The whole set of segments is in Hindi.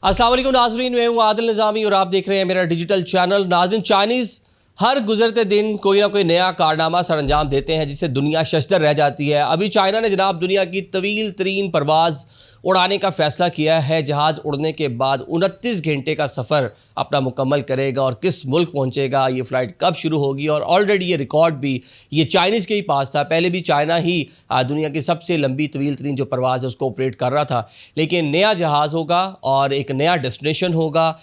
अस्सलाम वालेकुम नाज़रीन, मैं हूँ आदिल निज़ामी और आप देख रहे हैं मेरा डिजिटल चैनल। नाज़रीन, चाइनीज़ हर गुजरते दिन कोई ना कोई नया कारनामा सर अंजाम देते हैं जिससे दुनिया शशदर रह जाती है। अभी चाइना ने जनाब दुनिया की तवील तरीन परवाज़ उड़ाने का फ़ैसला किया है। जहाज़ उड़ने के बाद 29 घंटे का सफ़र अपना मुकम्मल करेगा और किस मुल्क पहुंचेगा, ये फ़्लाइट कब शुरू होगी, और ऑलरेडी ये रिकॉर्ड भी ये चाइनीज़ के ही पास था। पहले भी चाइना ही दुनिया की सबसे लंबी तवील तरीन जो परवाज़ है उसको ऑपरेट कर रहा था, लेकिन नया जहाज़ होगा और एक नया डेस्टिनेशन होगा।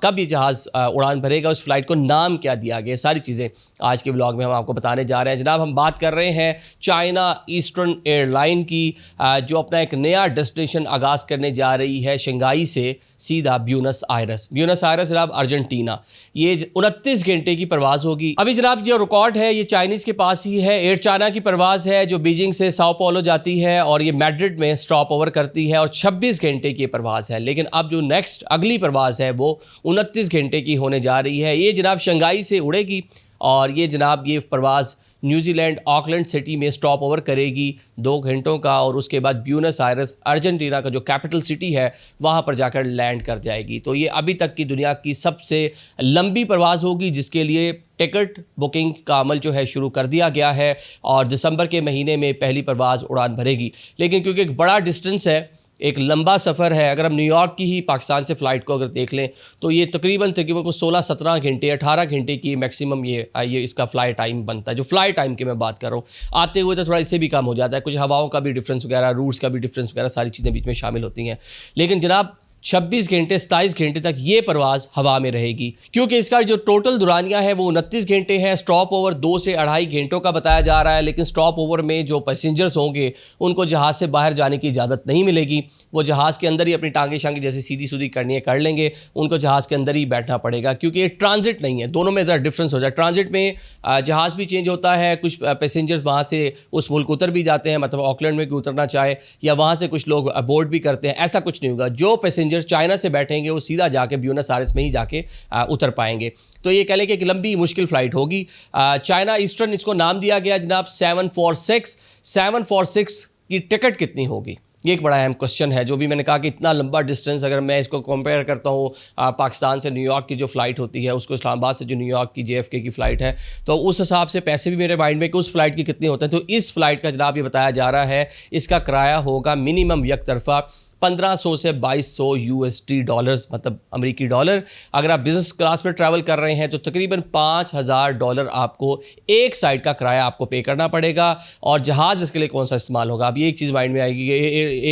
कब ये जहाज़ उड़ान भरेगा, उस फ़्लाइट को नाम क्या दिया गया, सारी चीज़ें आज के व्लॉग में हम आपको बताने जा रहे हैं। जनाब, हम बात कर रहे हैं चाइना ईस्टर्न एयरलाइन की, जो अपना एक नया डेस्टिनेशन आगाज़ करने जा रही है शंघाई से सीधा ब्यूनस आयरस जनाब अर्जेंटीना। ये 29 घंटे की परवाज़ होगी। अभी जनाब जो रिकॉर्ड है ये चाइनीज़ के पास ही है। एयर चाइना की परवाज़ है जो बीजिंग से साओ paulo जाती है और ये मैड्रिड में स्टॉप ओवर करती है और 26 घंटे की परवाज़ है। लेकिन अब जो नेक्स्ट अगली परवाज़ है वो 29 घंटे की होने जा रही है। ये जनाब शंघाई से उड़ेगी और ये जनाब ये परवाज़ न्यूजीलैंड ऑकलैंड सिटी में स्टॉप ओवर करेगी 2 घंटों का, और उसके बाद ब्यूनस आयरस अर्जेंटीना का जो कैपिटल सिटी है वहाँ पर जाकर लैंड कर जाएगी। तो ये अभी तक की दुनिया की सबसे लंबी परवाज़ होगी जिसके लिए टिकट बुकिंग का अमल जो है शुरू कर दिया गया है और दिसंबर के महीने में पहली परवाज़ उड़ान भरेगी। लेकिन क्योंकि एक बड़ा डिस्टेंस है, एक लंबा सफ़र है, अगर हम न्यूयॉर्क की ही पाकिस्तान से फ़्लाइट को अगर देख लें तो ये तकरीबन को 16-17 घंटे 18 घंटे की मैक्सिमम ये इसका फ़्लाइट टाइम बनता है। जो फ़्लाइट टाइम की मैं बात कर रहा हूँ, आते हुए तो थोड़ा इससे भी कम हो जाता है। कुछ हवाओं का भी डिफरेंस वगैरह, रूट्स का भी डिफरेंस वगैरह, सारी चीज़ें बीच में शामिल होती हैं। लेकिन जनाब 26 घंटे 27 घंटे तक ये परवाज़ हवा में रहेगी, क्योंकि इसका जो टोटल दुरानिया है वो 29 घंटे है। स्टॉप ओवर 2 से 2.5 घंटों का बताया जा रहा है, लेकिन स्टॉप ओवर में जो पैसेंजर्स होंगे उनको जहाज़ से बाहर जाने की इजाज़त नहीं मिलेगी। वो जहाज़ के अंदर ही अपनी टांगे शांगे जैसे सीधी सूधी करनी है कर लेंगे, उनको जहाज़ के अंदर ही बैठना पड़ेगा, क्योंकि ये ट्रांजिट नहीं है। दोनों में ज़रा डिफरेंस हो जाए। ट्रांजिट में जहाज़ भी चेंज होता है, कुछ पैसेंजर्स वहाँ से उस मुल्क उतर भी जाते हैं, मतलब ऑकलैंड में भी उतरना चाहे, या वहाँ से कुछ लोग अबोर्ड भी करते हैं। ऐसा कुछ नहीं होगा। जो पैसेंजर चाइना से बैठेंगे वो सीधा जाके ब्यूनस आयरस में ही जाके उतर पाएंगे। तो ये कह लें कि एक लंबी मुश्किल फ़्लाइट होगी। चाइना ईस्टर्न इसको नाम दिया गया जनाब 746 की टिकट कितनी होगी, ये एक बड़ा अहम क्वेश्चन है। जो भी मैंने कहा कि इतना लंबा डिस्टेंस, अगर मैं इसको कंपेयर करता हूँ पाकिस्तान से न्यूयॉर्क की जो फ़्लाइट होती है, उसको इस्लामाबाद से जो न्यूयॉर्क की JFK की फ़्लाइट है, तो उस हिसाब से पैसे भी मेरे माइंड में कि उस फ़्लाइट की कितनी होते हैं। तो इस फ़्लाइट का जनाब ये बताया जा रहा है इसका किराया होगा मिनिमम एक तरफा 1500 से 2200 USD डॉलर्स, मतलब अमेरिकी डॉलर। अगर आप बिज़नेस क्लास में ट्रैवल कर रहे हैं तो तकरीबन $5000 आपको एक साइड का किराया आपको पे करना पड़ेगा। और जहाज़ इसके लिए कौन सा इस्तेमाल होगा, अब ये एक चीज़ माइंड में आएगी कि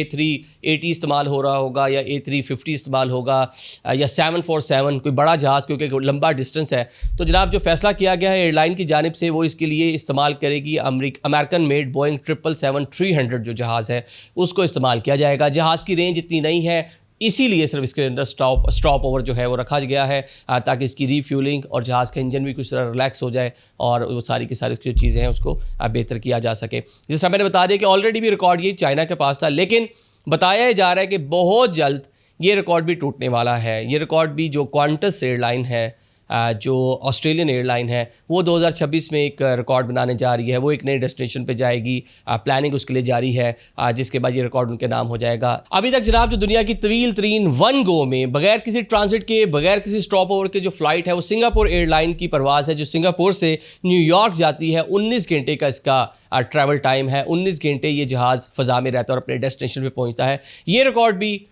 A380 इस्तेमाल हो रहा होगा या A350 इस्तेमाल होगा या 747 कोई बड़ा जहाज़, क्योंकि लंबा डिस्टेंस है। तो जनाब जो फ़ैसला किया गया है एयरलाइन की जानिब से, वो इसके लिए इस्तेमाल करेगी अमेरिकन मेड बोइंग 777-300 जो जहाज़ है उसको इस्तेमाल किया जाएगा। जहाज़ की रेंज इतनी नहीं है, इसीलिए सिर्फ इसके अंदर स्टॉप ओवर जो है वो रखा गया है ताकि इसकी रीफ्यूलिंग और जहाज़ का इंजन भी कुछ तरह रिलैक्स हो जाए और वो सारी की सारी जो चीज़ें हैं उसको बेहतर किया जा सके। जिस तरह मैंने बता दिया कि ऑलरेडी भी रिकॉर्ड ये चाइना के पास था, लेकिन बताया जा रहा है कि बहुत जल्द ये रिकॉर्ड भी टूटने वाला है। ये रिकॉर्ड भी जो क्वांटस एयरलाइन है, जो ऑस्ट्रेलियन एयरलाइन है, वो 2026 में एक रिकॉर्ड बनाने जा रही है। वो एक नए डेस्टिनेशन पे जाएगी, प्लानिंग उसके लिए जारी है, जिसके बाद ये रिकॉर्ड उनके नाम हो जाएगा। अभी तक जनाब जो दुनिया की तवील तरीन वन गो में बगैर किसी ट्रांजिट के, बगैर किसी स्टॉप ओवर के जो फ़्लाइट है वो सिंगापुर एयरलाइन की परवाज़ है, जो सिंगापुर से न्यूयॉर्क जाती है। 19 घंटे का इसका ट्रैवल टाइम है। 19 घंटे ये जहाज़ फ़ज़ा में रहता है और अपने डेस्टिनेशन पे पहुंचता है। ये रिकॉर्ड भी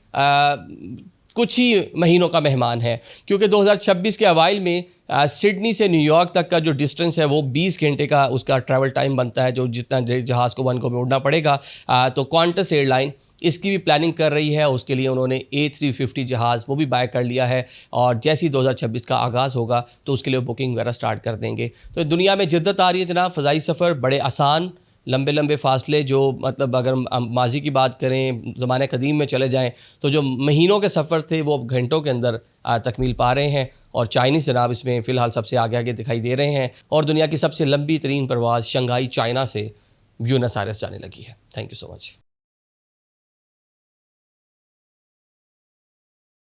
कुछ ही महीनों का मेहमान है, क्योंकि 2026 के अवाइल में सिडनी से न्यूयॉर्क तक का जो डिस्टेंस है वो 20 घंटे का उसका ट्रैवल टाइम बनता है, जो जितना जहाज़ को वन गो में उड़ना पड़ेगा। तो क्वांटस एयरलाइन इसकी भी प्लानिंग कर रही है। उसके लिए उन्होंने A350 जहाज़ वो भी बाय कर लिया है और जैसे ही 2026 का आगाज़ होगा तो उसके लिए बुकिंग वगैरह स्टार्ट कर देंगे। तो दुनिया में जिद्दत आ रही है जनाब। फ़ज़ाई सफ़र बड़े आसान, लंबे लंबे फ़ासले, जो मतलब अगर माजी की बात करें, ज़माने कदीम में चले जाएं तो जो महीनों के सफ़र थे वो अब घंटों के अंदर तकमील पा रहे हैं। और चाइनीज़ जनाब इसमें फ़िलहाल सबसे आगे आगे दिखाई दे रहे हैं और दुनिया की सबसे लंबी तरीन परवाज़ शंघाई चाइना से ब्यूनस आयरस जाने लगी है। Thank you so much.